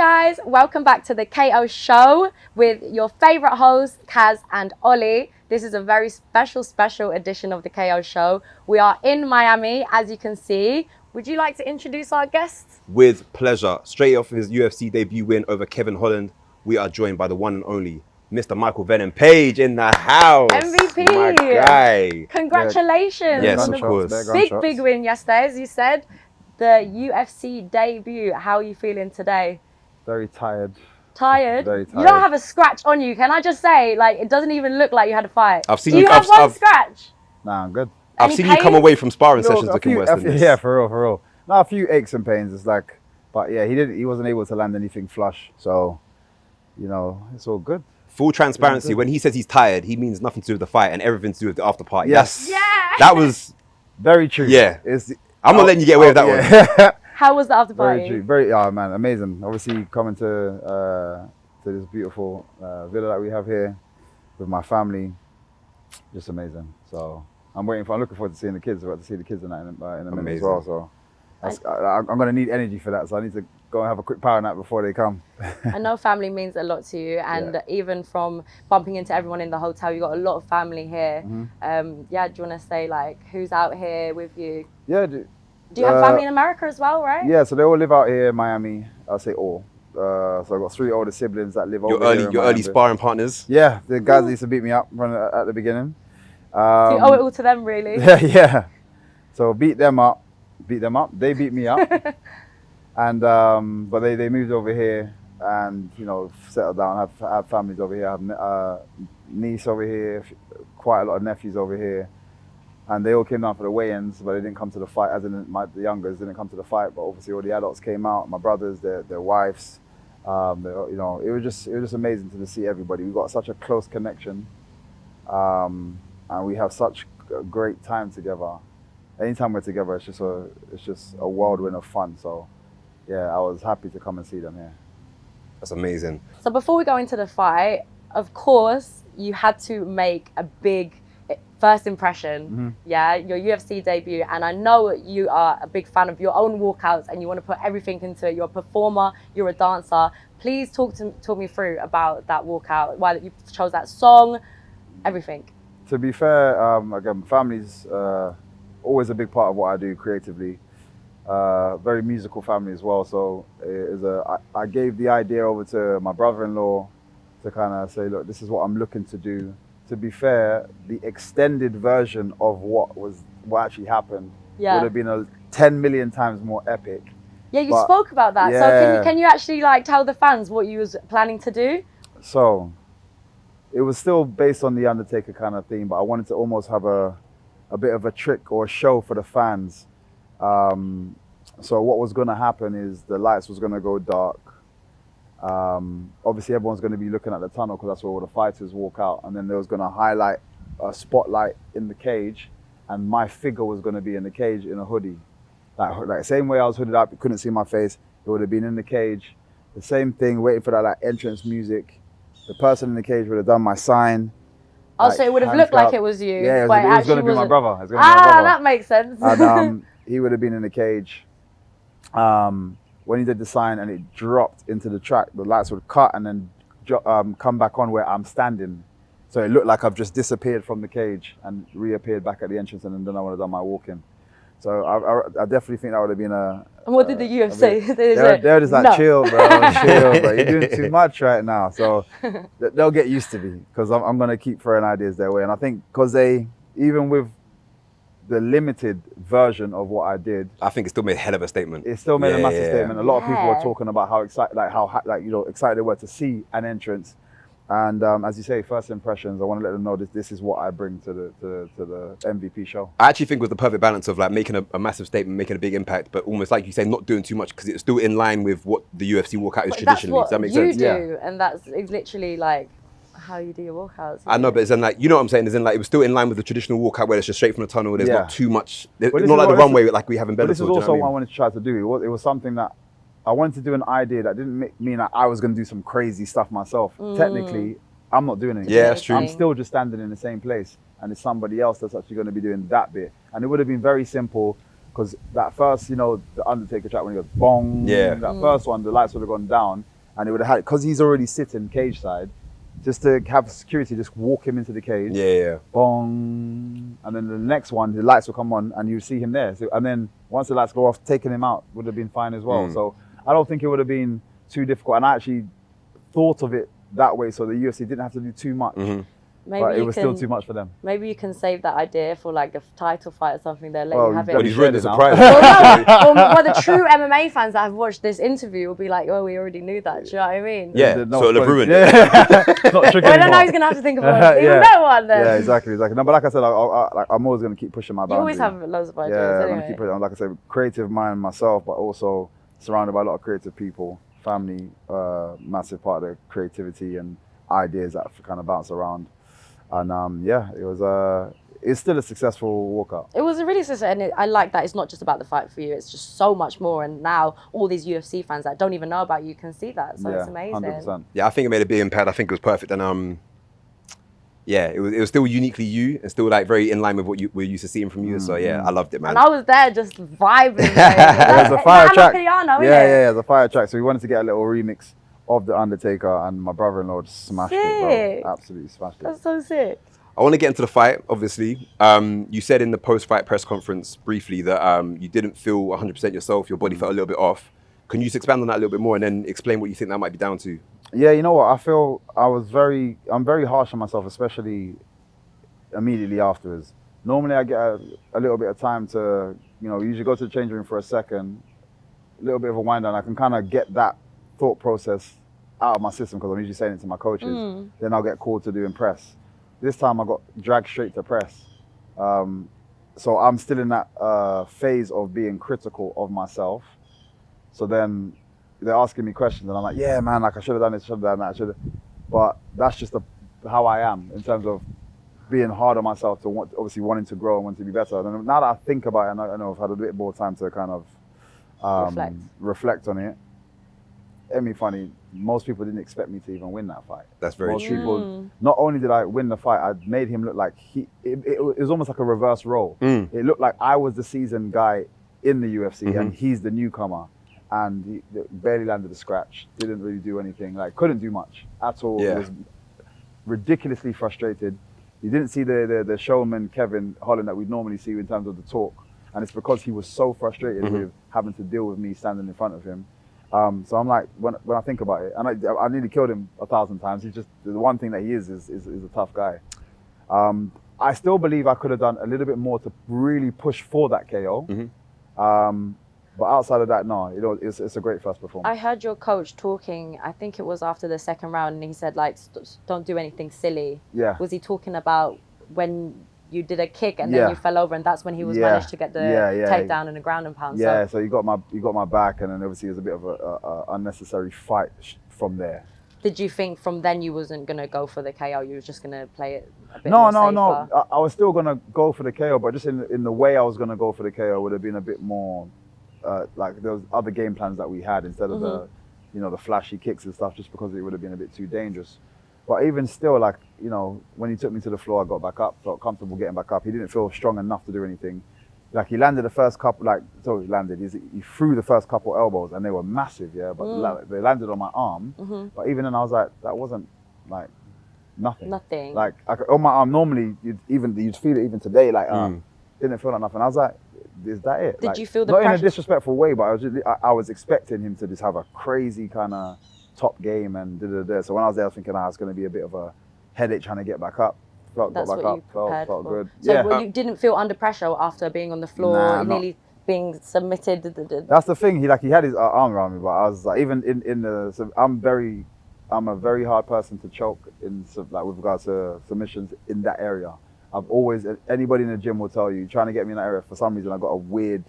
guys, welcome back to the KO show with your favorite hosts, Kaz and Ollie. This is a very special edition of the KO show. We are in Miami, as you can see. Would you like to introduce our guests? With pleasure. Straight off his UFC debut win over Kevin Holland, we are joined by the one and only Mr. Michael Venom Page in the house. MVP. My guy. Congratulations. Yes, of course. Big win yesterday, as you said. The UFC debut. How are you feeling today? Very tired. Tired? Very tired. You don't have a scratch on you. Can I just say, like, it doesn't even look like you had a fight. I've seen Do you have one scratch? Nah, I'm good. I've seen you come away from sparring sessions looking worse than this. Yeah, for real. No, a few aches and pains. It's like, but yeah, he wasn't able to land anything flush. So, you know, it's all good. Full transparency, when he says he's tired, he means nothing to do with the fight and everything to do with the after party. Yes. Yeah. That was very true. Yeah. It's, I'm not letting you get away with that one. How was the after party? Very true. Man, amazing. Obviously, coming to this beautiful villa that we have here with my family, just amazing. So I'm looking forward to seeing the kids. We're about to see the kids in a minute as well. So I'm going to need energy for that. So I need to go and have a quick power nap before they come. I know family means a lot to you, and even from bumping into everyone in the hotel, you got a lot of family here. Do you want to say, like, who's out here with you? Yeah. Do you have family in America as well, right? Yeah, so they all live out here in Miami. I'll say all. So I've got 3 older siblings that live over here. Your early sparring partners? Yeah, the guys that used to beat me up at the beginning. So you owe it all to them, really? Yeah. So beat them up. They beat me up. And but they moved over here and, you know, settled down, have families over here. I have a niece over here, quite a lot of nephews over here. And they all came down for the weigh-ins, but they didn't come to the fight, as in the youngers didn't come to the fight, but obviously all the adults came out, my brothers, their wives. You know, it was just amazing to see everybody. We got such a close connection, and we have such a great time together. Anytime we're together, it's just a whirlwind of fun. So, yeah, I was happy to come and see them here. That's amazing. So before we go into the fight, of course, you had to make a big first impression, your UFC debut, and I know you are a big fan of your own walkouts and you want to put everything into it. You're a performer, you're a dancer. Please talk me through about that walkout, why you chose that song, everything. To be fair, again, family's always a big part of what I do creatively. Very musical family as well, so I gave the idea over to my brother-in-law to kind of say, look, this is what I'm looking to do. To be fair, the extended version of what actually happened would have been 10 million times more epic. Yeah, you spoke about that. Yeah. So can you actually like tell the fans what you was planning to do? So it was still based on the Undertaker kind of theme, but I wanted to almost have a bit of a trick or a show for the fans. So what was going to happen is the lights was going to go dark. Obviously everyone's going to be looking at the tunnel because that's where all the fighters walk out, and then there was going to highlight a spotlight in the cage, and my figure was going to be in the cage in a hoodie, like same way I was hooded up, you couldn't see my face, it would have been in the cage, the same thing, waiting for that like entrance music. The person in the cage would have done my sign. Oh, so it would have looked like it was you. Yeah, it was going to be my brother. That makes sense. And he would have been in the cage. When he did the sign and it dropped into the track, the lights would cut and then come back on where I'm standing. So it looked like I've just disappeared from the cage and reappeared back at the entrance, and then I would have done my walk-in. So I definitely think that would have been a... And what did the UFC say? They're just like, chill, bro, chill, bro. You're doing too much right now. So they'll get used to me because I'm going to keep throwing ideas their way. And I think because even with the limited version of what I did, I think it still made a hell of a statement. It still made a massive statement. A lot of people were talking about how excited, excited they were to see an entrance. And as you say, first impressions, I want to let them know this is what I bring to the MVP show. I actually think it was the perfect balance of like making a massive statement, making a big impact, but almost like you say, not doing too much because it's still in line with what the UFC walkout is traditionally. Does that make sense? You do, and that's literally like how you do your walkouts. I know, but it's in like, you know what I'm saying? It's in like, it was still in line with the traditional walkout where it's just straight from the tunnel. There's not too much, not like the runway like we have in Bellator. This is also what I wanted to try to do. It was something that I wanted to do, an idea that didn't mean that I was going to do some crazy stuff myself. Technically, I'm not doing anything. Yeah, that's true. I'm still just standing in the same place, and it's somebody else that's actually going to be doing that bit. And it would have been very simple because that first, the Undertaker track when he goes bong, that first one, the lights would have gone down. and it would have had, because he's already sitting cage side, just to have security just walk him into the cage. Yeah. Bong, and then the next one, the lights will come on, and you see him there. So, and then once the lights go off, taking him out would have been fine as well. So I don't think it would have been too difficult. And I actually thought of it that way, so the UFC didn't have to do too much. Maybe but it was still too much for them. Maybe you can save that idea for like a title fight or something. They'll let you have it. But he's ruined the surprise. Well, the true MMA fans that have watched this interview will be like, "Oh, we already knew that." Do you know what I mean? Yeah. No, so it'll have ruined it. I don't know. He's gonna have to think of an even better one then. Yeah, exactly. No, but like I said, I'm always gonna keep pushing my boundaries. You always have loads of ideas. Yeah, anyway. I'm gonna keep pushing. Like I said, creative mind myself, but also surrounded by a lot of creative people. Family, massive part of the creativity and ideas that kind of bounce around. And it's still a successful walkout. It was a really successful, and I like that it's not just about the fight for you, it's just so much more. And now all these UFC fans that don't even know about you can see that. So it's amazing. 100%. Yeah, I think it made a big impact. I think it was perfect. And it was still uniquely you and still like very in line with what we're used to seeing from you. So yeah, I loved it, man. And I was there just vibing. There's a fire track. There's a fire track. So we wanted to get a little remix of the Undertaker, and my brother-in-law just smashed it, bro. Absolutely smashed it. That's so sick. I want to get into the fight, obviously. You said in the post-fight press conference briefly that you didn't feel 100% yourself, your body felt a little bit off. Can you just expand on that a little bit more and then explain what you think that might be down to? Yeah, you know what? I feel I'm very harsh on myself, especially immediately afterwards. Normally I get a little bit of time to, usually go to the change room for a second, a little bit of a wind down. I can kind of get that thought process out of my system because I'm usually saying it to my coaches. Then I'll get called to do press. This time I got dragged straight to press. So I'm still in that phase of being critical of myself. So then they're asking me questions and I'm like, yeah, man, like I should have done this, should have done that, But that's just how I am in terms of being hard on myself obviously wanting to grow and wanting to be better. And now that I think about it, and I know I've had a bit more time to kind of reflect on it. Funny, most people didn't expect me to even win that fight. That's very most true. People, not only did I win the fight, I made him look like it was almost like a reverse role. It looked like I was the seasoned guy in the UFC and he's the newcomer. And he barely landed a scratch, didn't really do anything, couldn't do much at all. Yeah. He was ridiculously frustrated. You didn't see the showman Kevin Holland that we'd normally see in terms of the talk. And it's because he was so frustrated with having to deal with me standing in front of him. So I'm like, when I think about it, and I nearly killed him 1,000 times. He's just, the one thing that he is a tough guy. I still believe I could have done a little bit more to really push for that KO. But outside of that, no, it's a great first performance. I heard your coach talking, I think it was after the second round, and he said, don't do anything silly. Yeah. Was he talking about when you did a kick and then you fell over, and that's when he was managed to get the takedown and the ground and pound? Yeah, so you got my back, and then obviously it was a bit of a unnecessary fight from there. Did you think from then you wasn't going to go for the KO? You were just going to play it a bit more safer? No. I was still going to go for the KO, but just in the way I was going to go for the KO would have been a bit more, there was other game plans that we had instead of the flashy kicks and stuff, just because it would have been a bit too dangerous. But even still, when he took me to the floor, I got back up, felt comfortable getting back up. He didn't feel strong enough to do anything. He landed the first couple, he threw the first couple elbows and they were massive, but they landed on my arm. But even then I was like, that wasn't nothing. Nothing. On my arm, normally you'd feel it even today, didn't feel like nothing. I was like, is that it? Did you feel the not pressure? In a disrespectful way, but I was expecting him to just have a crazy kind of top game and So when I was there, I was thinking, it's going to be a bit of a headache trying to get back up. Got back up, felt good. So you didn't feel under pressure after being on the floor, nearly being submitted? That's the thing. He had his arm around me, but I was even in the. So I'm a very hard person to choke with regards to submissions in that area. I've always, anybody in the gym will tell you, trying to get me in that area, for some reason I've got a weird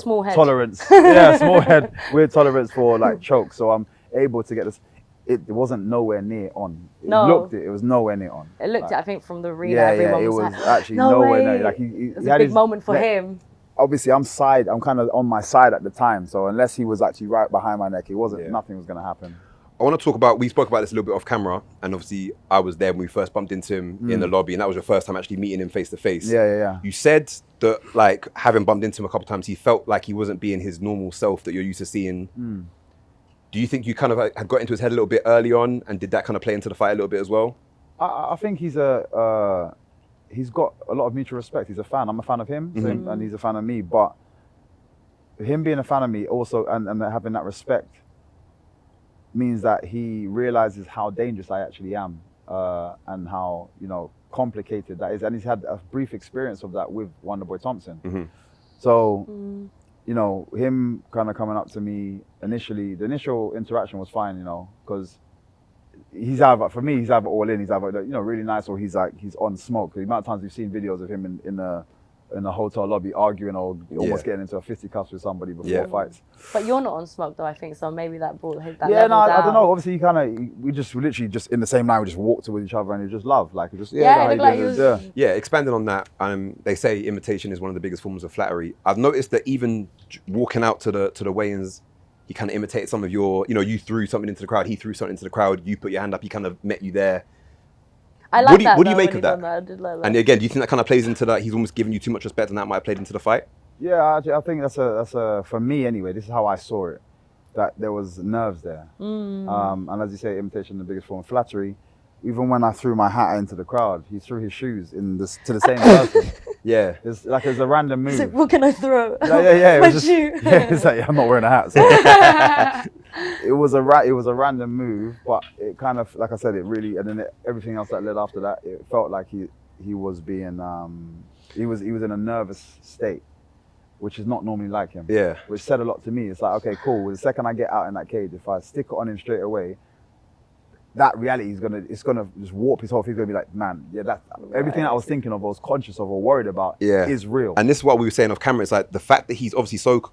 small head tolerance. Small head, weird tolerance for choke. So I'm able to get this. It wasn't nowhere near on. It was nowhere near on. It looked I think from the arena, everyone it was actually nowhere near. It was a big moment for him. Obviously, I'm kind of on my side at the time. So unless he was actually right behind my neck, nothing was going to happen. I want to talk about, we spoke about this a little bit off camera, and obviously I was there when we first bumped into him in the lobby, and that was your first time actually meeting him face to face. Yeah. You said that having bumped into him a couple of times, he felt like he wasn't being his normal self that you're used to seeing. Do Do you think you kind of had got into his head a little bit early on, and did that kind of play into the fight a little bit as well? I think he's got a lot of mutual respect. He's a fan. I'm a fan of him, so and he's a fan of me. But him being a fan of me also, and having that respect, means that he realizes how dangerous I actually am, and how, you know, complicated that is. And he's had a brief experience of that with Wonderboy Thompson. So, you know, him kind of coming up to me initially, the initial interaction was fine, you know, because he's either, for me, he's either all in, he's either, you know, really nice, or he's on smoke. The amount of times we've seen videos of him in a hotel lobby arguing or almost getting into a fisticuffs with somebody before fights. But you're not on smoke though, I think, so maybe that brought that yeah, no, level down. I don't know. Obviously, we literally just in the same line, we just walked with each other and it just love. Like, it just, Yeah, expanding on that, they say imitation is one of the biggest forms of flattery. I've noticed that even walking out to the weigh-ins, he kind of imitated some of your, you know, you threw something into the crowd, he threw something into the crowd, you put your hand up, he kind of met you there. I like that. What do you make of that? I did like that. And again, do you think that kind of plays into that? He's almost giving you too much respect, and that might have played into the fight. Yeah, I think that's a for me anyway. This is how I saw it. That there was nerves there, and as you say, imitation the biggest form of flattery. Even when I threw my hat into the crowd, he threw his shoes to the same person. Yeah, it's like a random move. Like, what can I throw? Yeah. My shoe. It's like, I'm not wearing a hat. So. It was a random move, but it kind of, like I said, it really, and then everything else that led after that, it felt like he was being he was in a nervous state, which is not normally like him. Yeah. Which said a lot to me. It's like, okay, cool. Well, the second I get out in that cage, if I stick it on him straight away, that reality is gonna just warp his whole. He's gonna be like, man, yeah, that everything that I was thinking of, or was conscious of, or worried about, is real. And this is what we were saying off camera. It's like the fact that he's obviously so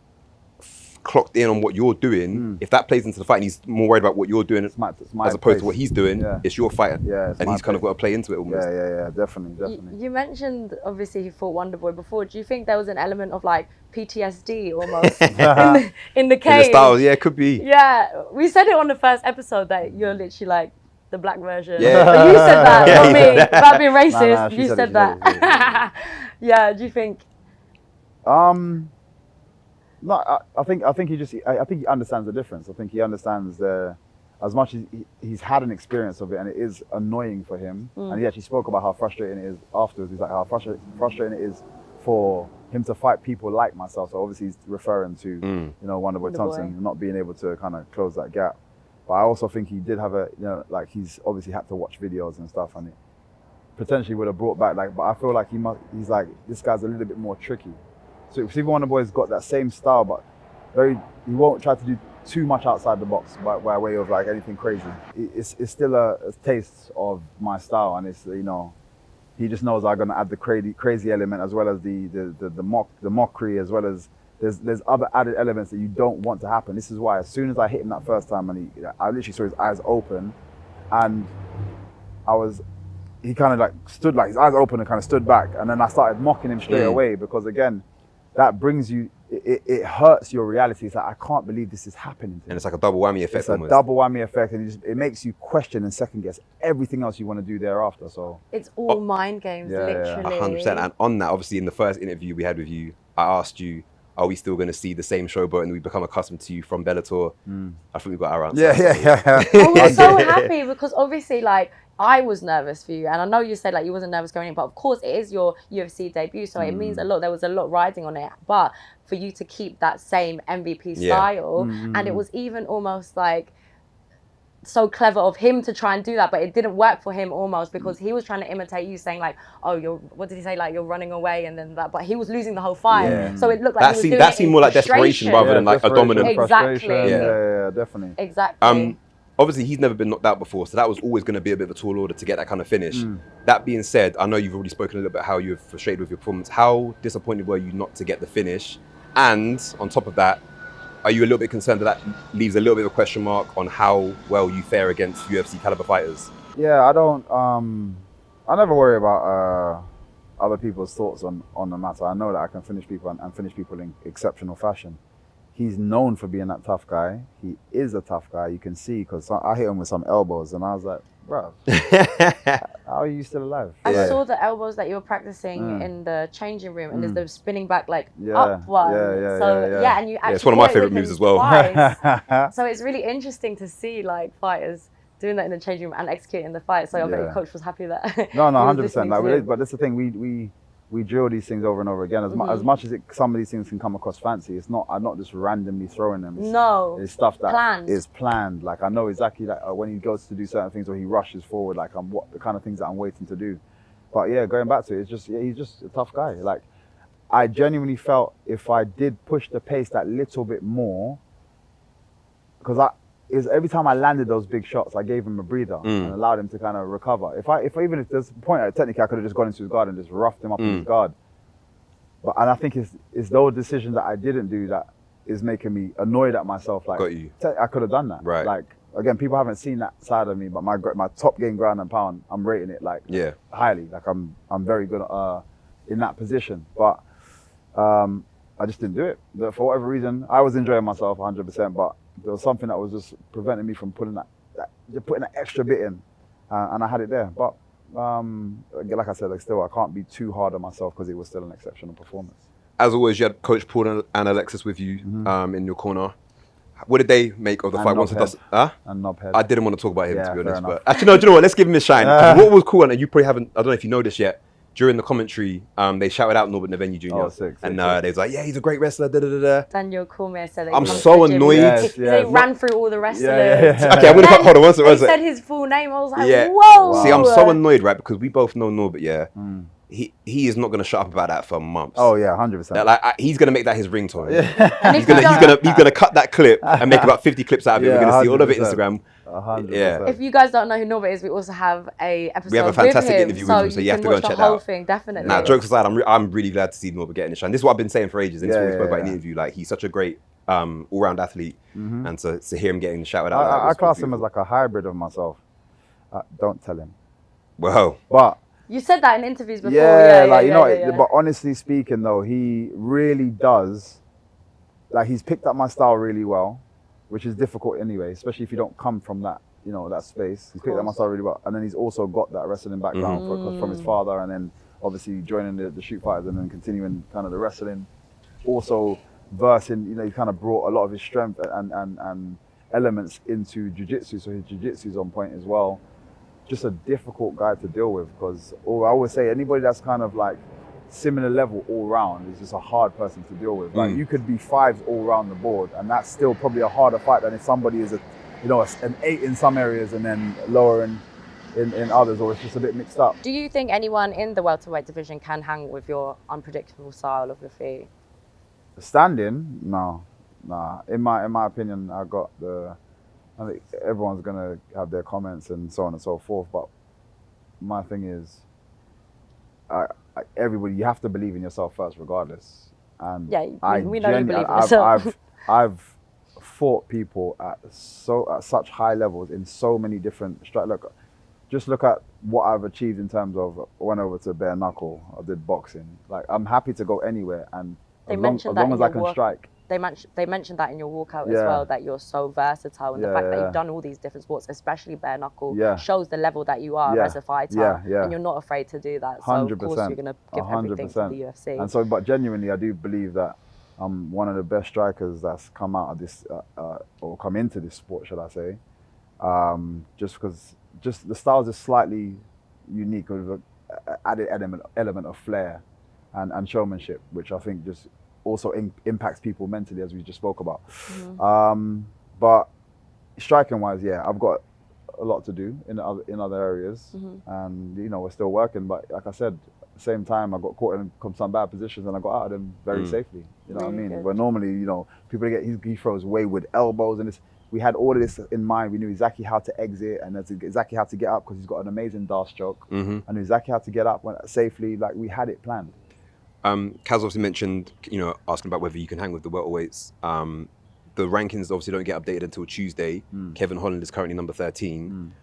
clocked in on what you're doing. If that plays into the fight, and he's more worried about what you're doing as opposed to what he's doing, it's your fight. Yeah, and he's kind of got to play into it almost. Yeah, definitely. You mentioned obviously he fought Wonderboy before. Do you think there was an element of like PTSD almost in the cage? In the styles, yeah, it could be. Yeah, we said it on the first episode that you're literally like the black version. Yeah. But you said that, not me. Without being racist, Nah, you said that. Yeah, do you think? No, I think he understands the difference. I think he understands as much as he's had an experience of it, and it is annoying for him. And he actually spoke about how frustrating it is afterwards. He's like, how frustrating it is for him to fight people like myself. So obviously he's referring to you know, Wonderboy Thompson not being able to kind of close that gap. But I also think he did have like he's obviously had to watch videos and stuff, and it potentially would have brought back but I feel like he's like, this guy's a little bit more tricky. So Stephen Wonderboy's got that same style, but he won't try to do too much outside the box by way of like anything crazy. It's still a taste of my style, and it's, you know, he just knows I'm gonna add the crazy element, as well as the mockery, as well as there's other added elements that you don't want to happen. This is why as soon as I hit him that first time, and I literally saw his eyes open, and he kind of like stood, like his eyes open and kind of stood back, and then I started mocking him straight away, because again, that brings you, it hurts your reality. It's like, I can't believe this is happening to me. And it's like a double whammy effect. It's a double whammy effect, and it makes you question and second guess everything else you want to do thereafter. So it's all mind games, literally. 100%. And on that, obviously, in the first interview we had with you, I asked you, are we still going to see the same showboat, and we become accustomed to you from Bellator? I think we got our answer. Yeah. I was so happy, because obviously, like, I was nervous for you, and I know you said like you wasn't nervous going in, but of course it is your UFC debut, so it means a lot. There was a lot riding on it, but for you to keep that same MVP style, and it was even almost like so clever of him to try and do that, but it didn't work for him almost, because he was trying to imitate you, saying like, oh, what did he say, like, you're running away, and then that, but he was losing the whole fight, so it looked like that seemed more like desperation rather than like a dominant. Exactly. Yeah, definitely. Exactly. Obviously, he's never been knocked out before, so that was always going to be a bit of a tall order to get that kind of finish. That being said, I know you've already spoken a little bit how you're frustrated with your performance. How disappointed were you not to get the finish? And on top of that, are you a little bit concerned that leaves a little bit of a question mark on how well you fare against UFC caliber fighters? Yeah, I don't. I never worry about other people's thoughts on the matter. I know that I can finish people and finish people in exceptional fashion. he's known for being that tough guy. He is a tough guy. You can see, because I hit him with some elbows, and I was like, bro, how are you still alive? I Like, saw the elbows that you were practicing in the changing room, and there's the spinning back like Yeah, up one. yeah. And you actually it's one of my fought favorite with him moves as well. twice. So it's really interesting to see like fighters doing that in the changing room and executing the fight. So I bet your coach was happy that. No, he was 100%. listening Like, to him. but that's the thing. We drill these things over and over again. As much as some of these things can come across fancy, it's not. I'm not just randomly throwing them. It's stuff that is planned. Like, I know exactly that when he goes to do certain things or he rushes forward, like what the kind of things that I'm waiting to do. But yeah, going back to it, it's just he's just a tough guy. Like, I genuinely felt if I did push the pace that little bit more, because every time I landed those big shots, I gave him a breather and allowed him to kind of recover. If there's a point, technically I could have just gone into his guard and just roughed him up in his guard. And I think it's those decisions that I didn't do that is making me annoyed at myself. Like, Got you. I could have done that. Right. Like, again, people haven't seen that side of me, but my top game ground and pound, I'm rating it like highly. Like, I'm very good in that position. But I just didn't do it. For whatever reason, I was enjoying myself 100%, but there was something that was just preventing me from putting that extra bit in, and I had it there. But like I said, like, still, I can't be too hard on myself because it was still an exceptional performance. As always, you had Coach Paul and Alexis with you in your corner. What did they make of the fight? And Knobhead. I didn't want to talk about him, to be honest. Enough. But actually, no, do you know what? Let's give him a shine. What was cool, and you probably haven't, I don't know if you know this yet, during the commentary, they shouted out Norbert Nevenyu Jr. Oh, sick, and they was like, yeah, he's a great wrestler, da-da-da-da. Daniel Cormier said that. I'm so annoyed. They ran through all the wrestlers. Okay, I'm going to hold on one second. He said his full name. I was like, whoa. See, I'm so annoyed, right? Because we both know Norbert, He is not going to shut up about that for months. Oh yeah, 100%. Like, he's going to make that his ringtone. He's going to cut that clip and make about 50 clips out of it. We're going to see all of it Instagram. 100%. Yeah. If you guys don't know who Norbert is, we also have a episode. We have a fantastic interview with him, so you you have can to go watch and check the that whole out. thing, definitely. Nah, jokes aside, I'm really glad to see Norbert getting the shine. This is what I've been saying for ages. And this is what we spoke about in the interview. Like, he's such a great all-round athlete, and to hear him getting shouted out. I class him as like a hybrid of myself. Don't tell him. Well, but you said that in interviews before. But honestly speaking, though, he really does. Like, he's picked up my style really well, which is difficult anyway, especially if you don't come from that, that space. He's picked up my style really well, and then he's also got that wrestling background from his father, and then obviously joining the shoot fighters and then continuing kind of the wrestling. Also, versing, he kind of brought a lot of his strength and elements into jiu-jitsu, so his jiu-jitsu's on point as well. Just a difficult guy to deal with, because I always say anybody that's kind of like similar level all round is just a hard person to deal with. Like, you could be 5s all round the board, and that's still probably a harder fight than if somebody is an 8 in some areas and then lower in others, or it's just a bit mixed up. Do you think anyone in the welterweight division can hang with your unpredictable style of your feet? Standing, no. In my opinion, I think everyone's gonna have their comments and so on and so forth, but my thing is, everybody, you have to believe in yourself first, regardless. And we know you believe in yourself. I've fought people at such high levels in so many different just look at what I've achieved in terms of, I went over to bare knuckle, I did boxing. Like, I'm happy to go anywhere, and as long as I can strike. They mentioned that in your walkout as well, that you're so versatile, and the fact that you've done all these different sports, especially bare knuckle, shows the level that you are as a fighter, and you're not afraid to do that. So 100%, of course you're going to give everything to the UFC. And so, but genuinely, I do believe that I'm one of the best strikers that's come out of this, or come into this sport, should I say? Just because the styles is slightly unique with an added element of flair and showmanship, which I think just also impacts people mentally, as we just spoke about. But striking wise, I've got a lot to do in other areas, and we're still working. But like I said, at the same time, I got caught in some bad positions, and I got out of them very safely. You know what I mean? Good. Where normally, people he throws wayward elbows, and we had all of this in mind. We knew exactly how to exit and exactly how to get up, because he's got an amazing dart stroke. I knew exactly how to get up safely. Like, we had it planned. Kaz obviously mentioned, asking about whether you can hang with the welterweights. The rankings obviously don't get updated until Tuesday. Kevin Holland is currently number 13.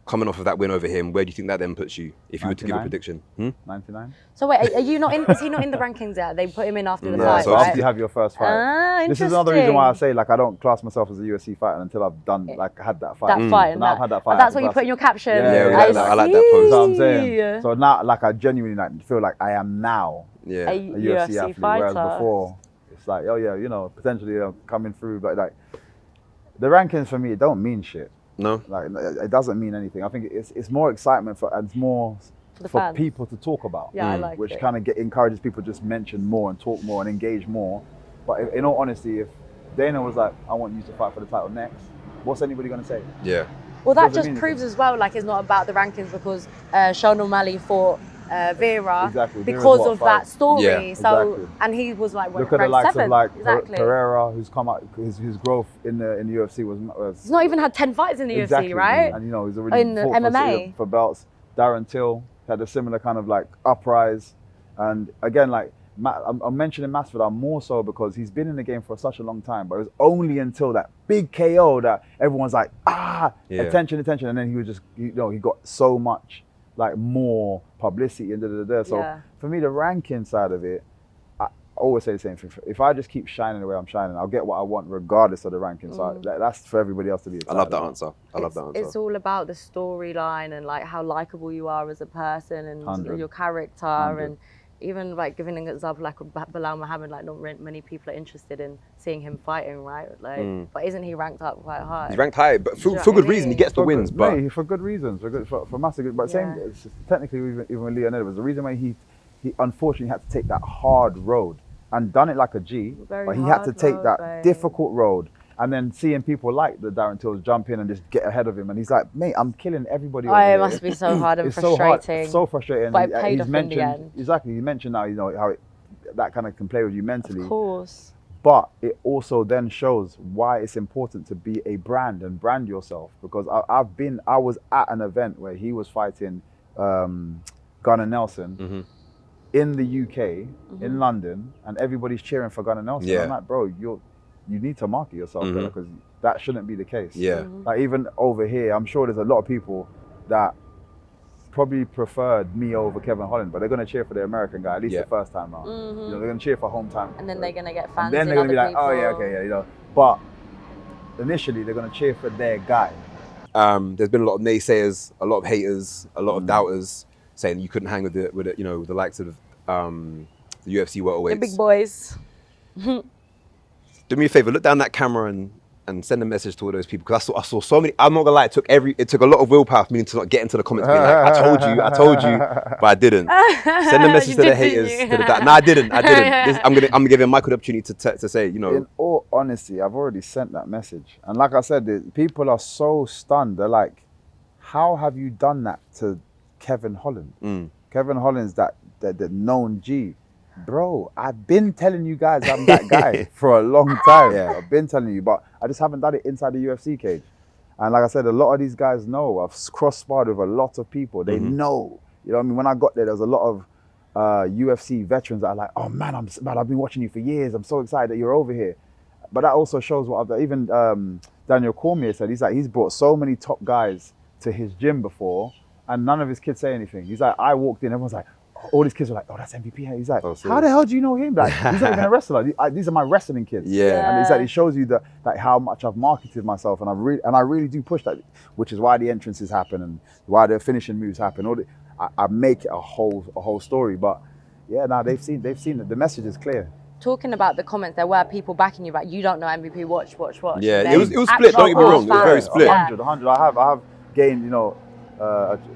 coming off of that win over him, where do you think that then puts you if you were to give a 99? prediction? 99. So wait, are you not in? Is he not in the rankings yet? They put him in after the Yeah, fight, so right? after you have your first fight. Ah, This is another reason why I say like I don't class myself as a UFC fighter until I've done had that fight. That fight. So now I've had that fight. That's what you put in your caption. Yeah, we like that. I like that post. That's what I'm saying. So now, like, I genuinely feel like I am now Yeah. A a UFC athlete, fighter. whereas before it's like, oh yeah, potentially coming through, but like the rankings for me, it don't mean shit. No. Like it doesn't mean anything. I think it's more excitement and it's more for people to talk about. Yeah, I like which it. kind of encourages people to just mention more and talk more and engage more. But in all honesty, if Dana was like, I want you to fight for the title next, what's anybody gonna say? Yeah. Well, that Doesn't just mean proves as well, like it's not about the rankings because Sean O'Malley fought Vera Exactly. because Vera's of that story. Yeah, so exactly. and he was like Look at the ranked likes 7th. of like Exactly. Pereira, who's come out, his growth in the UFC was. He's not even had 10 fights in the UFC, right? And he's already In the fought MMA. for belts. Darren Till had a similar kind of like uprise, and again like I'm mentioning Masvidal more so because he's been in the game for such a long time, but it was only until that big KO that everyone's like attention, and then he was just he got so much like more publicity and So for me, the ranking side of it, I always say the same thing. If I just keep shining the way I'm shining, I'll get what I want regardless of the ranking. So that's for everybody else to be excited. I love that answer. I love that answer. It's all about the storyline and like how likable you are as a person and 100. your character 100. and even like giving an example like Bilal Muhammad, like not many people are interested in seeing him fighting, right? Like, but isn't he ranked up quite high? He's ranked high, but for good reason. He gets the wins, but for good reasons, for massive good. But same, technically, even with Leonardo, was the reason why he unfortunately had to take that hard road and done it like a G, but he had to take that difficult road. And then seeing people like the Darren Tills jump in and just get ahead of him, and he's like, "Mate, I'm killing everybody." Oh, it must be so hard and it's frustrating. So frustrating. But it paid he's off mentioned, in the end. Exactly. You mentioned now, how that kind of can play with you mentally. Of course. But it also then shows why it's important to be a brand and brand yourself. Because I was at an event where he was fighting Gunnar Nelson in the UK, in London, and everybody's cheering for Gunnar Nelson. Yeah. I'm like, bro, you need to market yourself better because that shouldn't be the case. Yeah. Like even over here, I'm sure there's a lot of people that probably preferred me over Kevin Holland, but they're going to cheer for the American guy, at least the first time round. They're going to cheer for hometown. And then they're going to get fans. And then they're going to be like, oh yeah, okay, yeah, But initially, they're going to cheer for their guy. There's been a lot of naysayers, a lot of haters, a lot of doubters saying you couldn't hang with the likes of the UFC welterweights. The big boys. Do me a favor, look down that camera and send a message to all those people, because I saw so many. I'm not gonna lie, it took a lot of willpower for me to not get into the comments being like, I told you, but I didn't. Send a message to the haters. No, I didn't. I'm gonna give Michael the opportunity to say, In all honesty, I've already sent that message, and like I said, people are so stunned. They're like, "How have you done that to Kevin Holland?" Kevin Holland's that known G. Bro, I've been telling you guys I'm that guy for a long time. Yeah. I've been telling you, but I just haven't done it inside the UFC cage. And like I said, a lot of these guys know. I've cross-sparred with a lot of people. They know. You know what I mean? When I got there was a lot of UFC veterans that are like, oh man, I've been watching you for years. I'm so excited that you're over here. But that also shows what I've done. Even Daniel Cormier said, he's brought so many top guys to his gym before and none of his kids say anything. He's like, I walked in, everyone's like, all these kids were like, oh, that's MVP. He's like, how the hell do you know him? Like, he's not even a wrestler. These are my wrestling kids. Yeah. And it's like, it shows you that like how much I've marketed myself, and I really do push that, which is why the entrances happen and why the finishing moves happen. I make it a whole story. But yeah, now they've seen it. The message is clear. Talking about the comments, there were people backing you, but you don't know MVP. Watch. Yeah, it was split. Don't get me wrong. It was very split. 100. I have gained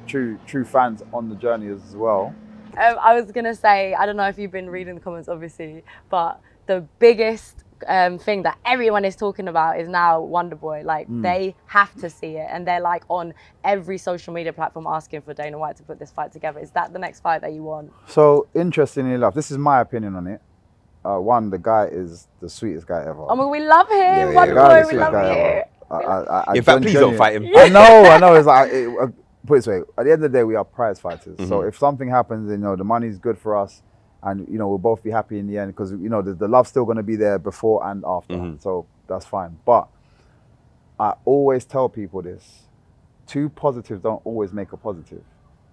true fans on the journey as well. I was gonna say, I don't know if you've been reading the comments, obviously, but the biggest thing that everyone is talking about is now Wonder Boy. Like they have to see it, and they're like on every social media platform asking for Dana White to put this fight together. Is that the next fight that you want? So interestingly enough, this is my opinion on it. One, the guy is the sweetest guy ever. Oh my, we love him. Wonder Boy, we love you. In fact, please don't fight him. I know. It's like. Put it this way, at the end of the day, we are prize fighters. So if something happens, the money's good for us, and we'll both be happy in the end because the love's still going to be there before and after. So that's fine. But I always tell people this: two positives don't always make a positive.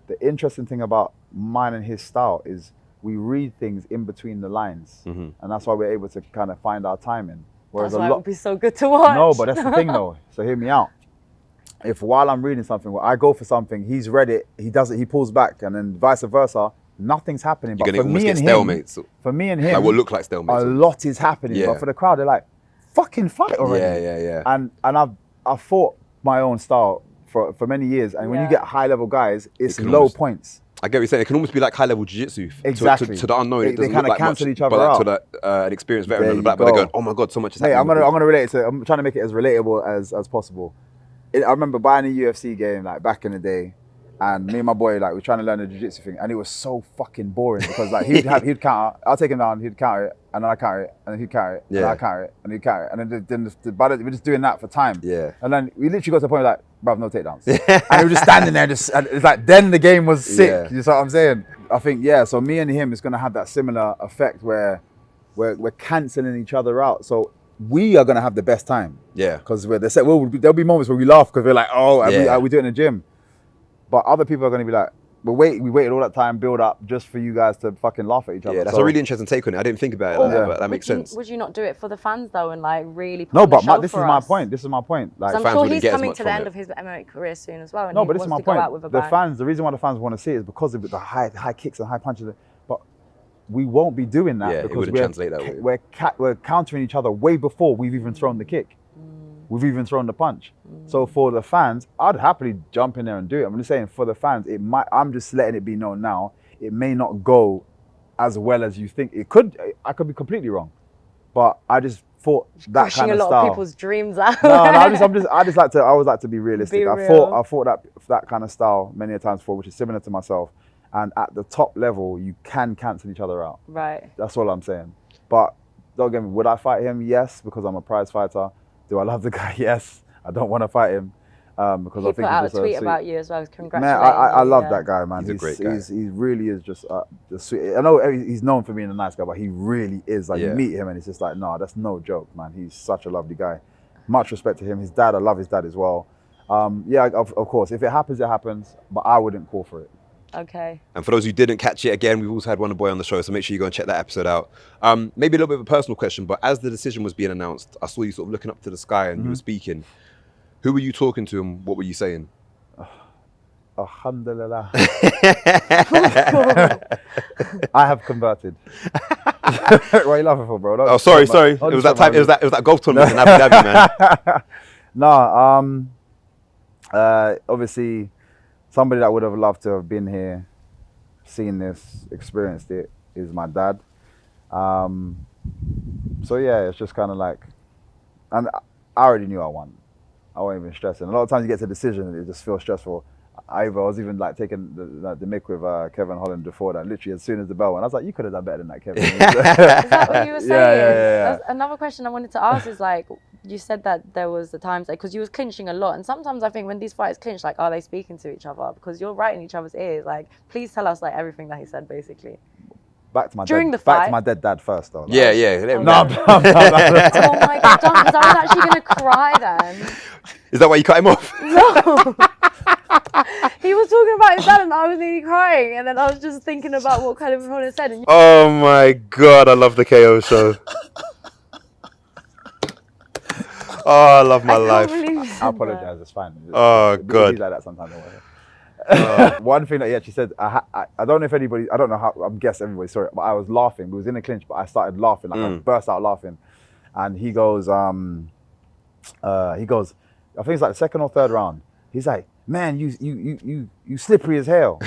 The interesting thing about mine and his style is we read things in between the lines, and that's why we're able to kind of find our timing. Whereas That's why it would be so good to watch. No, but that's the thing though. So hear me out. If while I'm reading something, where I go for something, he's read it, he does it, he pulls back, and then vice versa, nothing's happening. You're but gonna for almost me get and stalemates. him, for me and him, Like what look like stalemates. a lot is happening. Yeah. But for the crowd, they're like, fucking fight already. Yeah. And I've fought my own style for many years, and when you get high level guys, it's low points. I get what you're saying. It can almost be like high level jiu-jitsu. Exactly. To the unknown, it They doesn't kind look of like cancel much, each other but out. like to an experienced veteran There on the you back, but they're go. going, oh my God, so much is Mate, happening. I'm gonna relate it to. I'm trying to make it as relatable as possible. I remember buying a UFC game like back in the day, and me and my boy like we're trying to learn the jiu-jitsu thing, and it was so fucking boring because like he'd counter, I'll take him down, he'd counter it, and then I counter it, and then he'd counter it, and then I counter it, and he'd counter it, and then we're just doing that for time. Yeah. And then we literally got to the point like, bruv, no takedowns, and we were just standing there, and it's like then the game was sick. Yeah. You know what I'm saying? I think so. Me and him is gonna have that similar effect where we're cancelling each other out. So we are gonna have the best time. Yeah. Because there'll be moments where we laugh because we're like, oh, we do it in the gym. But other people are gonna be like, we waited all that time, build up just for you guys to fucking laugh at each other. Yeah, that's a really interesting take on it. I didn't think about it like that, but that makes sense. Would you not do it for the fans though, and like really? No, but this is my point. This is my point. Like, I'm fans sure wouldn't he's get as coming much to the from end it. of his MMA career soon as well. And no, he but this is wants my to go out point. with a The bang. fans, the reason why the fans want to see it is because of the high kicks and high punches. But we won't be doing that Yeah, it because wouldn't translate that way. we're countering each other way before we've even thrown the kick. We've even thrown the punch. So for the fans, I'd happily jump in there and do it. I'm just saying for the fans, I'm just letting it be known now, it may not go as well as you think it could. I could be completely wrong, but I just thought that Crushing kind of a lot style. of people's dreams out. No, I always like to be realistic. Be I real. fought that kind of style many a times before, which is similar to myself. And at the top level, you can cancel each other out. Right. That's all I'm saying. But don't get me, would I fight him? Yes, because I'm a prize fighter. Do I love the guy? Yes. I don't want to fight him. Because He I think put out a he's just tweet sweet about you as well. man. Congratulations. I love that guy, man. He's a great guy. He really is just sweet. I know he's known for being a nice guy, but he really is. Like you meet him and it's just like, no, that's no joke, man. He's such a lovely guy. Much respect to him. His dad, I love his dad as well. Of course, if it happens, it happens. But I wouldn't call for it. Okay. And for those who didn't catch it, again, we've also had Wonder Boy on the show, so make sure you go and check that episode out. Maybe a little bit of a personal question, but as the decision was being announced, I saw you sort of looking up to the sky and you were speaking. Who were you talking to and what were you saying? Alhamdulillah. I have converted. What are you laughing for, bro? Oh, sorry. It was that time. It was that golf tournament in Abu Dhabi, man. No, obviously, somebody that would have loved to have been here, seen this, experienced it, is my dad. So yeah, it's just kind of like, and I already knew I won. I wasn't even stressing. A lot of times you get to a decision, it just feels stressful. I was even like taking the mick with Kevin Holland before that. Literally, as soon as the bell went, I was like, "You could have done better than that, Kevin." Is that what you were saying? Yeah. That's another question I wanted to ask is like, you said that there was the times like, because you was clinching a lot, and sometimes I think when these fighters clinch, like, are they speaking to each other? Because you're right in each other's ears. Like, please tell us like everything that he said, basically. Back to my During dad. the fight? Back to my dead dad first, though. Like, Yeah. Oh my God, don't, because I was actually gonna cry then. Is that why you cut him off? No. He was talking about his dad and I was nearly crying, and then I was just thinking about what Kevin Holland said. And Oh my God, I love the KO show. Oh, I love my life. I apologize. It's fine. Oh, It's God. like that sometimes. Don't worry. One thing that he actually said, I don't know if anybody, I don't know how, I'm guessing everybody saw it, but I was laughing. We was in a clinch, but I started laughing, like I burst out laughing. And he goes, I think it's like the second or third round. He's like, man, you slippery as hell.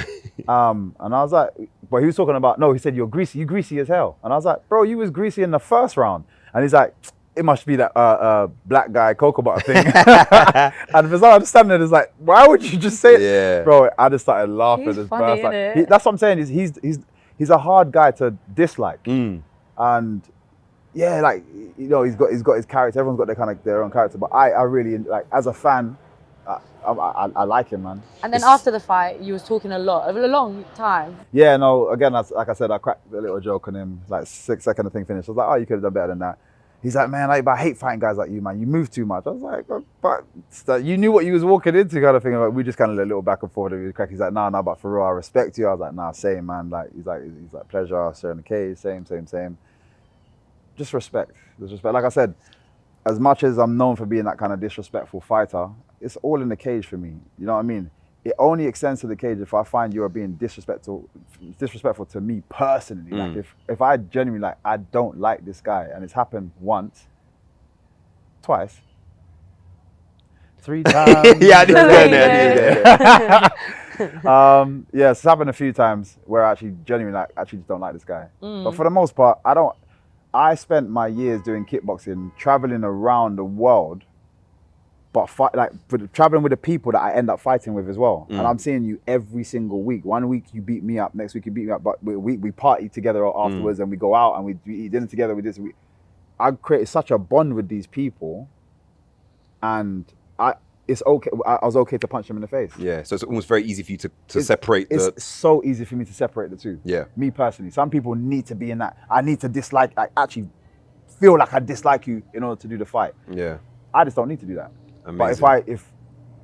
And I was like, but he was talking about, no, he said, you greasy as hell. And I was like, bro, you was greasy in the first round. And he's like, it must be that black guy cocoa butter thing. And for some understanding, it's like, why would you just say it? Yeah. Bro, I just started laughing. He's Just funny, burst out. innit? That's what I'm saying, is he's a hard guy to dislike. And yeah, like, you know, he's got his character. Everyone's got their own character. But I really, like, as a fan, I like him, man. And then after the fight, you was talking a long time. Yeah, no, again, like I said, I cracked a little joke on him, like 6 seconds the thing finished. I was like, oh, you could have done better than that. He's like, man, I hate fighting guys like you, man. You move too much. I was like, oh, but you knew what you was walking into, kind of thing. Like, we just kind of a little back and forth. He's like, nah, but for real, I respect you. I was like, nah, same, man. Like, he's like, pleasure, sharing the cage, same. Just respect. Like I said, as much as I'm known for being that kind of disrespectful fighter, it's all in the cage for me. You know what I mean? It only extends to the cage if I find you're being disrespectful to me personally. Like if I genuinely like, I don't like this guy, and it's happened once, twice, 3 times. Yeah, I didn't know. Yeah, it's happened a few times where I actually genuinely like, actually just don't like this guy. But for the most part, I spent my years doing kickboxing, traveling around the world, but traveling with the people that I end up fighting with as well. And I'm seeing you every single week. One week you beat me up, next week you beat me up, but we party together afterwards and we go out and we eat dinner together with this. I created such a bond with these people, and it's okay. I was okay to punch them in the face. Yeah, so it's almost very easy for you to separate. It's so easy for me to separate the two. Yeah. Me personally, some people need to be in that. I need to dislike. I actually feel like I dislike you in order to do the fight. Yeah. I just don't need to do that. Amazing. But if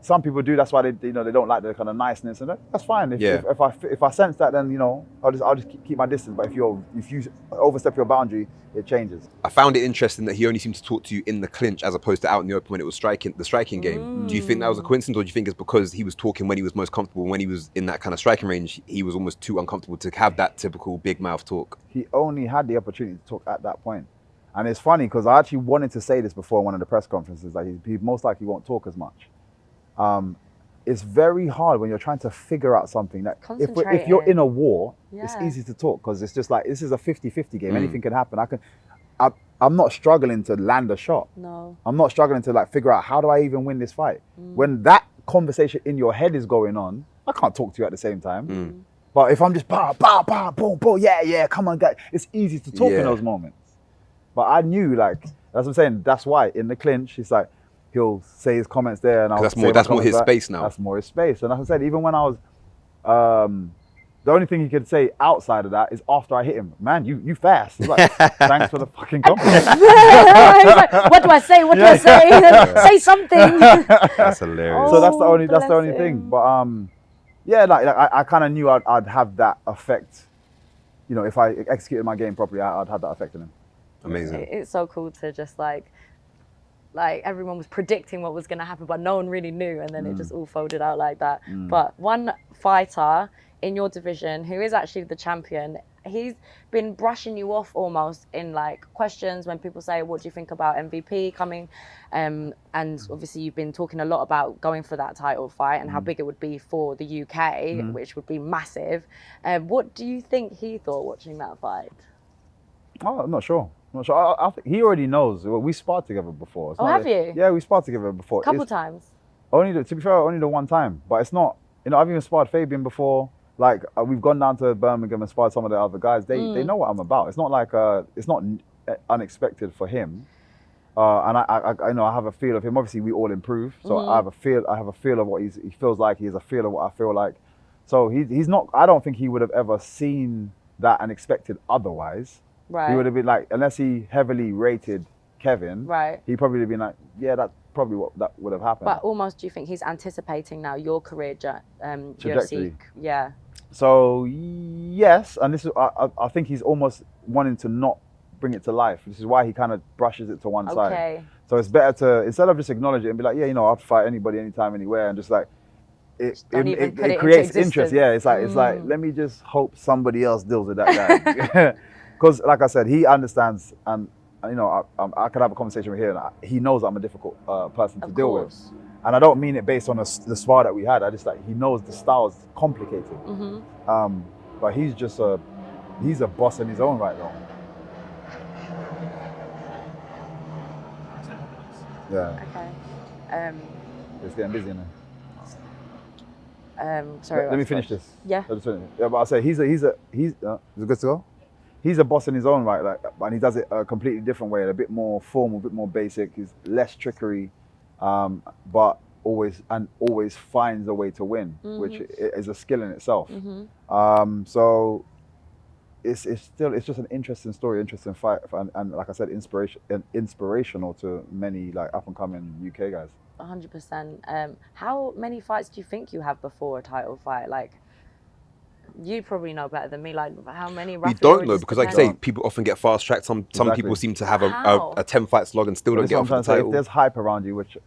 some people do, that's why they don't like the kind of niceness, and that's fine. If I sense that, then I'll just keep my distance. But if you overstep your boundary, it changes. I found it interesting that he only seemed to talk to you in the clinch as opposed to out in the open when it was the striking game. Do you think that was a coincidence, or do you think it's because he was talking when he was most comfortable? When he was in that kind of striking range, he was almost too uncomfortable to have that typical big mouth talk? He only had the opportunity to talk at that point. And it's funny because I actually wanted to say this before one of the press conferences, that he most likely won't talk as much. It's very hard when you're trying to figure out something that if you're in a war, it's easy to talk because it's just like, this is a 50-50 game. Anything can happen. I'm not struggling to land a shot. No. I'm not struggling to figure out, how do I even win this fight? When that conversation in your head is going on, I can't talk to you at the same time. But if I'm just boom, boom, yeah, come on, guys. It's easy to talk in those moments. But I knew, that's what I'm saying. That's why in the clinch, it's like, he'll say his comments there, and that's more his space now. That's more his space. And as I said, even when I was, the only thing he could say outside of that is after I hit him, man, you fast. He's like, thanks for the fucking compliment. What do I say? What do I say? Say something. That's hilarious. So that's the only thing. But I kind of knew I'd have that effect. If I executed my game properly, I'd have that effect on him. Amazing. It's so cool to just like everyone was predicting what was going to happen, but no one really knew, and then it just all folded out like that. But one fighter in your division who is actually the champion, he's been brushing you off almost in questions when people say, what do you think about MVP coming? And obviously you've been talking a lot about going for that title fight and how big it would be for the UK, which would be massive. What do you think he thought watching that fight? Oh, I'm not sure. I think he already knows. We sparred together before. Have you? Yeah, we sparred together before. A couple times? To be fair, only the one time. But it's not, I've even sparred Fabian before. We've gone down to Birmingham and sparred some of the other guys. They know what I'm about. It's not it's not unexpected for him. And I have a feel of him. Obviously, we all improve. So I have a feel of what he feels like. He has a feel of what I feel like. So he's not, I don't think he would have ever seen that and expected otherwise. Right. He would have been unless he heavily rated Kevin, he probably would have been yeah, that's probably what that would have happened. But almost, do you think he's anticipating now your career trajectory? UFC? Yeah. So yes, and this is I think he's almost wanting to not bring it to life. This is why he kind of brushes it to one side. So it's better to, instead of just acknowledge it and be like, yeah, I'll fight anybody, anytime, anywhere, and just it creates interest. Yeah, it's like let me just hope somebody else deals with that guy. Because, like I said, he understands, and I could have a conversation with him. He knows I'm a difficult person to deal with, and I don't mean it based on the spar that we had. I just he knows the style is complicated. But he's just he's a boss in his own right, though. Yeah. Okay. It's getting busy now. Sorry. Let me finish this. Yeah. Yeah, but I say he's is it good to go? He's a boss in his own right, and he does it a completely different way, a bit more formal, a bit more basic. He's less trickery, but always finds a way to win, which is a skill in itself. So it's just an interesting story, interesting fight, and like I said, inspirational to many like up and coming UK guys. 100%. How many fights do you think you have before a title fight? Like, you probably know better than me. Like, how many? We don't know because, like I say, people often get fast tracked. Some Exactly. people seem to have Wow. a 10 fight slog and still don't get off the If title. there's hype around you, which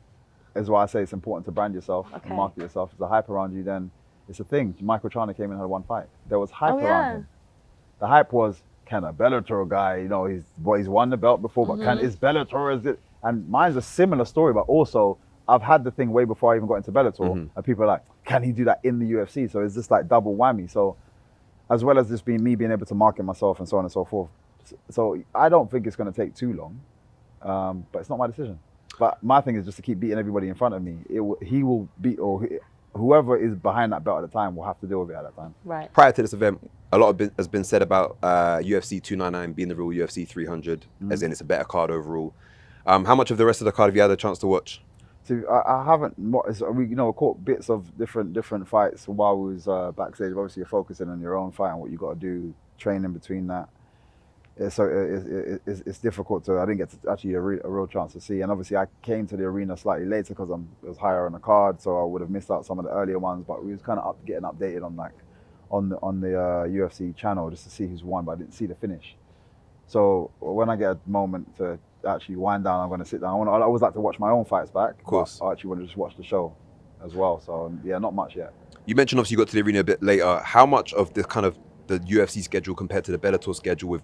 is why I say it's important to brand yourself Okay. and market yourself. If there's a hype around you, then it's a thing. Michael China came in and had one fight. There was hype around him. The hype was, can a Bellator guy, you know, he's won the belt before, but is Bellator, is it? And mine's a similar story, but also I've had the thing way before I even got into Bellator, and people are like, can he do that in the UFC? So it's just like double whammy. So as well as just being able to market myself and so on and so forth. So I don't think it's going to take too long, but it's not my decision. But my thing is just to keep beating everybody in front of me. He will beat, or whoever is behind that belt at the time will have to deal with it at that time. Right. Prior to this event, a lot has been said about UFC 299 being the real UFC 300, as in it's a better card overall. How much of the rest of the card have you had a chance to watch? So I haven't. We caught bits of different fights while we was backstage. Obviously, you're focusing on your own fight and what you got to do, training between that. So it's difficult to. I didn't get to actually a real chance to see. And obviously, I came to the arena slightly later because it was higher on the card, so I would have missed out some of the earlier ones. But we was kind of getting updated on the UFC channel just to see who's won, but I didn't see the finish. So when I get a moment to actually wind down, I'm going to sit down. I always like to watch my own fights back. Of course. I actually want to just watch the show as well. So yeah, not much yet. You mentioned obviously you got to the arena a bit later. How much of the kind of the UFC schedule compared to the Bellator schedule with,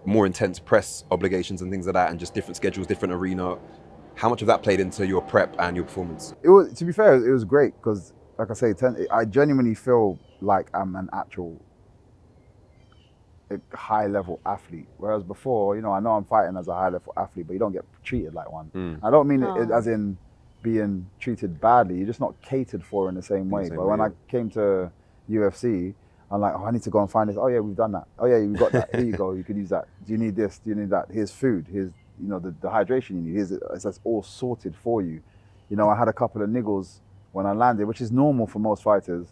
more intense press obligations and things like that, and just different schedules, different arena, how much of that played into your prep and your performance? It was, to be fair, it was great because, like I say, I genuinely feel like I'm an actual high-level athlete. Whereas before, I know I'm fighting as a high-level athlete, but you don't get treated like one. I don't mean it as in being treated badly. You're just not catered for in the same way. But when I came to UFC, I'm like, I need to go and find this. Oh yeah, we've done that. Oh yeah, we've got that. Here you go. You can use that. Do you need this? Do you need that? Here's food. Here's the hydration you need. That's all sorted for you. I had a couple of niggles when I landed, which is normal for most fighters.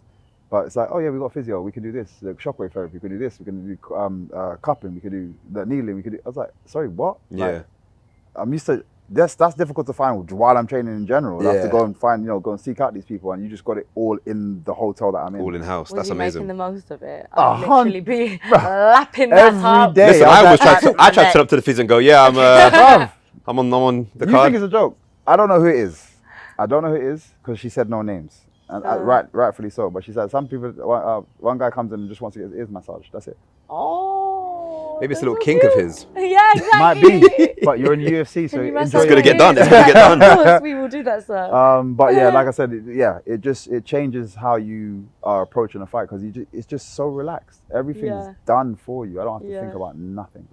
But it's like, oh yeah, we got physio. We can do this. The shockwave therapy. We can do this. We can do cupping. We can do the needling. We can do. I was like, sorry, what? Yeah. I'm used to. That's difficult to find while I'm training in general. I have to go and find, go and seek out these people, and you just got it all in the hotel that I'm in. All in house. That's Was you amazing. making the most of it? I'd literally be lapping that Every up. day. Listen, I tried to turn up to the physio and go, yeah, I'm on the You card. think it's a joke? I don't know who it is. I don't know who it is because she said no names, and rightfully so. But she said some people. One guy comes in and just wants to get his ears massaged. That's it. Oh. Maybe it's a that's little so kink of cute. his. Yeah, exactly. Might be, but you're in the UFC, so Can you enjoy massage It's it. gonna my get done. ears? It's gonna get done. Of course, we will do that, sir. But yeah, like I said, it changes how you are approaching a fight because it's just so relaxed. Everything's done for you. I don't have to think about nothing.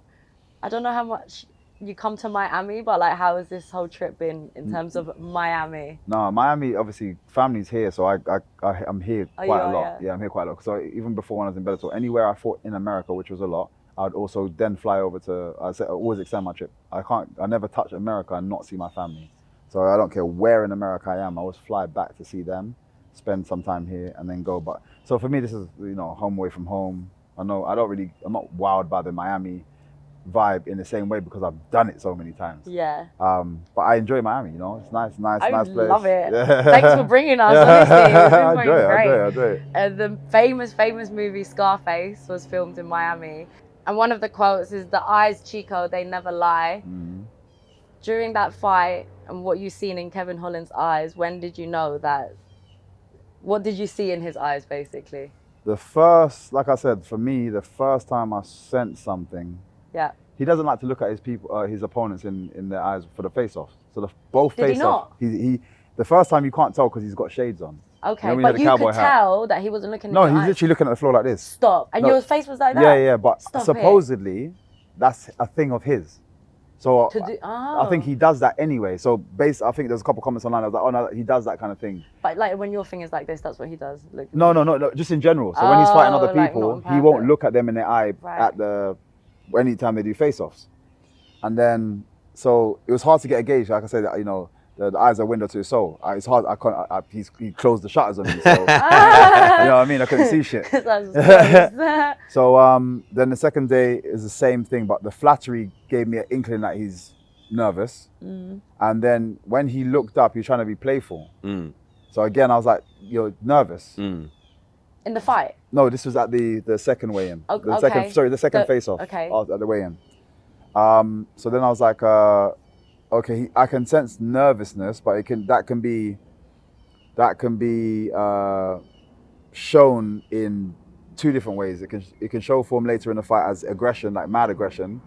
I don't know how much you come to Miami, but like, how has this whole trip been in terms of Miami? No, Miami, obviously, family's here, so I'm here quite a lot. Yeah, I'm here quite a lot. So even before when I was in Bellator, anywhere I fought in America, which was a lot, I'd also then fly over to, I always extend my trip. I never touch America and not see my family. So I don't care where in America I am, I always fly back to see them, spend some time here and then go. But so for me, this is, home away from home. I'm not wowed by the Miami vibe in the same way because I've done it so many times. Yeah. But I enjoy Miami, it's nice place. I love it. Thanks for bringing us, honestly. It's been I enjoy great. it. The famous movie Scarface was filmed in Miami. And one of the quotes is, "The eyes, Chico, they never lie." During that fight and what you've seen in Kevin Holland's eyes, when did you know that? What did you see in his eyes, basically? Like I said, for me, the first time I sensed something. Yeah. He doesn't like to look at his opponents in their eyes for the face-offs. So both Did he face-offs. He the first time you can't tell because he's got shades on. Okay, but you could tell that he wasn't looking at No, your he's eyes. literally looking at the floor like this. Stop. And your face was like that? Yeah, but supposedly that's a thing of his. So I think he does that anyway. So I think there's a couple comments online. I was like, oh no, he does that kind of thing. But like when your thing is like this, that's what he does. No, just in general. So when he's fighting other like people, he won't look at them in the eye anytime they do face-offs. And then, so it was hard to get a gauge. Like I said, The eyes are a window to his soul. It's hard. I can't. He closed the shutters on me. So you know what I mean. I couldn't see shit. So then the second day is the same thing, but the flattery gave me an inkling that he's nervous. And then when he looked up, he was trying to be playful. So again, I was like, "You're nervous." In the fight? No, this was at the second weigh-in. Okay. The second face-off. Okay. At the weigh-in. So then I was like, okay, I can sense nervousness, but that can be shown in two different ways. It can show form later in the fight as aggression, like mad aggression,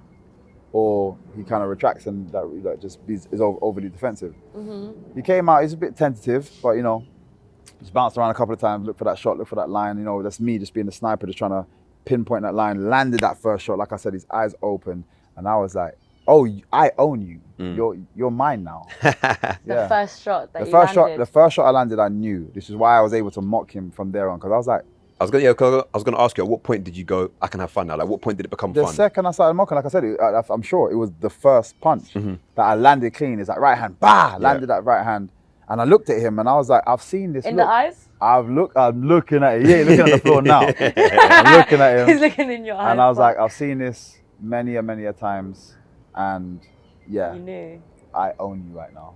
or he kind of retracts and that just is overly defensive. He came out, he's a bit tentative, but you know, just bounced around a couple of times, look for that shot, look for that line. You know, that's me just being the sniper, just trying to pinpoint that line. Landed that first shot, like I said, his eyes open, and I was like, "Oh, I own you. You're mine now." The first shot that the first shot I landed, I knew. This is why I was able to mock him from there on, because I was like, I was gonna ask you, at what point did you go, I can have fun now? Like, what point did it become fun? The second I started mocking, like I said, I'm sure it was the first punch that I landed clean. It's like right hand, landed that right hand. And I looked at him and I was like, I've seen this in the eyes? I'm looking at it. Yeah, looking at the floor now. I'm looking at him. He's looking in your eyes. And I was like, I've seen this many a times. And yeah, you knew. I own you right now.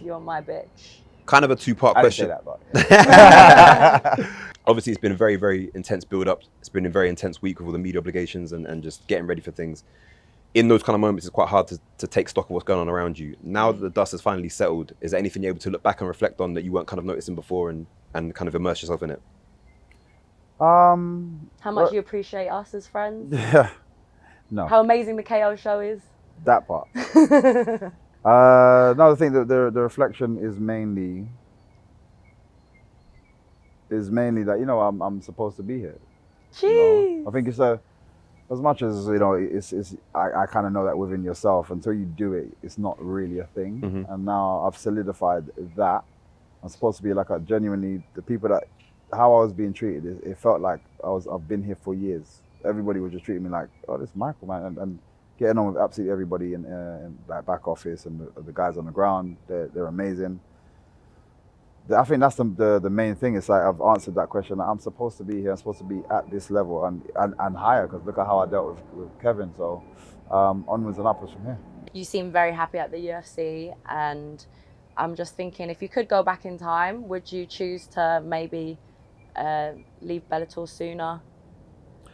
You're my bitch. Kind of a two-part question. I didn't say that, but Obviously, it's been a very, very intense build-up. It's been a very intense week with all the media obligations and just getting ready for things. In those kind of moments, it's quite hard to take stock of what's going on around you. Now that the dust has finally settled, is there anything you're able to look back and reflect on that you weren't kind of noticing before and kind of immerse yourself in it? How much you appreciate us as friends? Yeah. No. How amazing the KO show is? That part. No, I think that the reflection is mainly that, you know, I'm supposed to be here. Jeez. You know? I think it's as much as, you know, I kind of know that within yourself. Until you do it, it's not really a thing. And now I've solidified that. I'm supposed to be like genuinely the people that, how I was being treated, it felt like I've been here for years. Everybody was just treating me like, oh, this is Michael, man, and getting on with absolutely everybody in that back office and the guys on the ground. They're amazing. I think that's the main thing. It's like I've answered that question. I'm supposed to be here. I'm supposed to be at this level and higher, because look at how I dealt with Kevin. So onwards and upwards from here. You seem very happy at the UFC, and I'm just thinking, if you could go back in time, would you choose to maybe leave Bellator sooner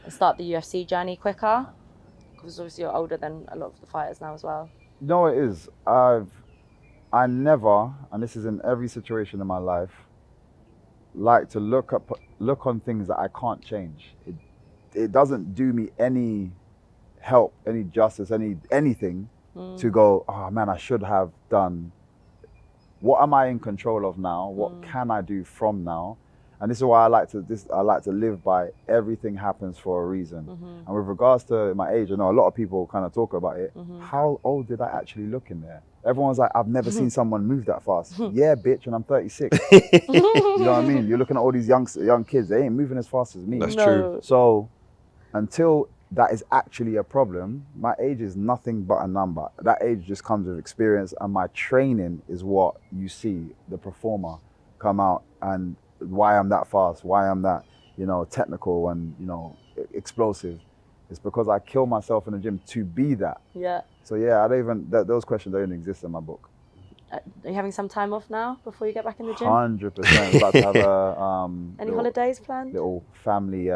and start the UFC journey quicker? Because obviously you're older than a lot of the fighters now as well. No, it is. I never, and this is in every situation in my life, like to look on things that I can't change. It doesn't do me any help, any justice, anything to go, oh man, I should have done. What am I in control of now? What can I do from now? And this is why I like to live by everything happens for a reason. And with regards to my age, I know a lot of people kind of talk about it. How old did I actually look in there? Everyone's like, I've never seen someone move that fast. Yeah, bitch, and I'm 36. You know what I mean? You're looking at all these young kids, they ain't moving as fast as me. That's true. So until that is actually a problem, my age is nothing but a number. That age just comes with experience, and my training is what you see the performer come out, and why I'm that fast, why I'm that, you know, technical and, you know, explosive. It's because I kill myself in the gym to be that. Yeah. So yeah, those questions don't even exist in my book. Are you having some time off now before you get back in the gym? 100%. About to have a any holidays planned? Little family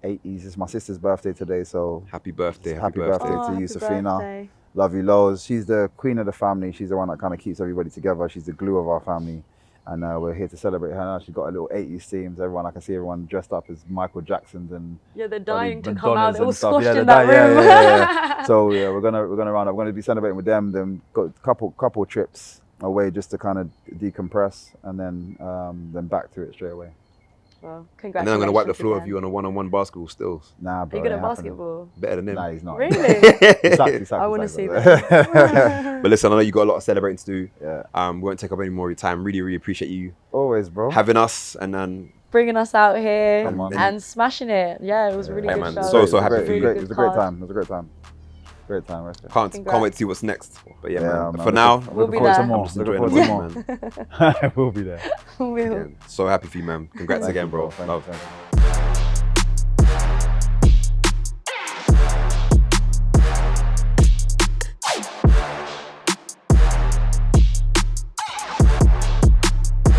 80s. It's my sister's birthday today, so happy birthday! Happy birthday to you, happy Safina. birthday. Love you loads. She's the queen of the family. She's the one that kind of keeps everybody together. She's the glue of our family. And we're here to celebrate her now. She's got a little 80s themes. I can see everyone dressed up as Michael Jacksons and yeah, they're dying to come out. They're all squashed in that room. Yeah. So yeah, we're gonna round up. We're gonna be celebrating with them. Then got a couple trips away just to kind of decompress, and then back to it straight away. Well, congratulations. And then I'm gonna wipe the floor again. of you on a one-on-one basketball stills. Nah, bro. Are you good at basketball? Better than him. Nah, he's not. Really? He sucks, I want to see bro. that. But listen, I know you got a lot of celebrating to do. Yeah. We won't take up any more of your time. Really, really appreciate you Always, bro. having us and Bringing us out here Come on. and smashing it. Yeah, it was a really Hey, good man, show. so happy It for was you. It was a great time. It was a great time. Great time, respect. Can't wait to see what's next. But yeah, man. man. For now, We'll be looking forward to there. more. I'm just Looking enjoying forward the to watch, more. man. We'll be there. We'll. Again, so happy for you, man. Congrats Thank again, you, bro. Thank Love. you, thank you.